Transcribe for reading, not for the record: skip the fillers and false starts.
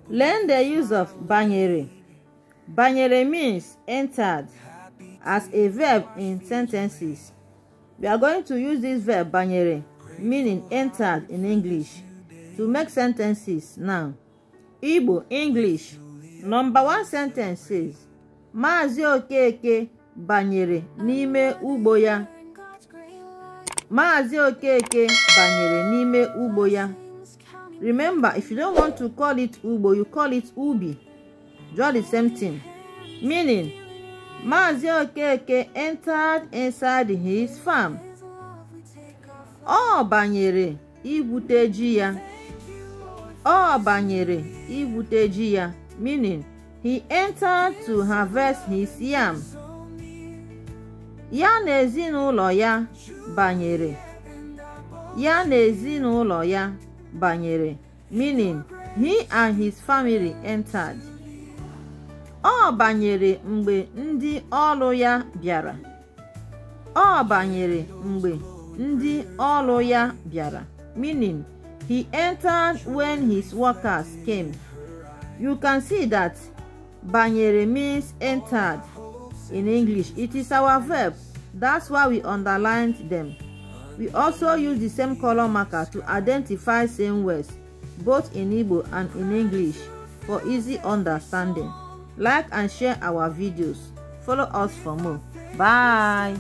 Learn the use of banyere. Banyere means entered as a verb in sentences. We are going to use this verb banyere, meaning entered in English, to make sentences now. Igbo English. Number 1 sentence says, Maazị Okeke banyere n'ime ugbo ya. Maazị Okeke banyere n'ime ugbo ya. Remember, if you don't want to call it ugbo, you call it ubi. Draw the same thing. Meaning, Maazị Okeke entered inside his farm. Ọ banyere igwute ji ya. Ọ banyere igwute ji ya. Meaning, he entered to harvest his yam. Ya na ezinụlọ ya banyere. Ya na ezinụlọ ya banyere. Meaning, he and his family entered. Ọ banyere mgbe ndị ọrụ ya bịara. Ọ banyere mgbe ndị ọrụ ya bịara. Meaning, he entered when his workers came. You can see that banyere means entered in English. It is our verb. That's why we underlined them. We also use the same color marker to identify same words, both in Igbo and in English, for easy understanding. Like and share our videos. Follow us for more. Bye.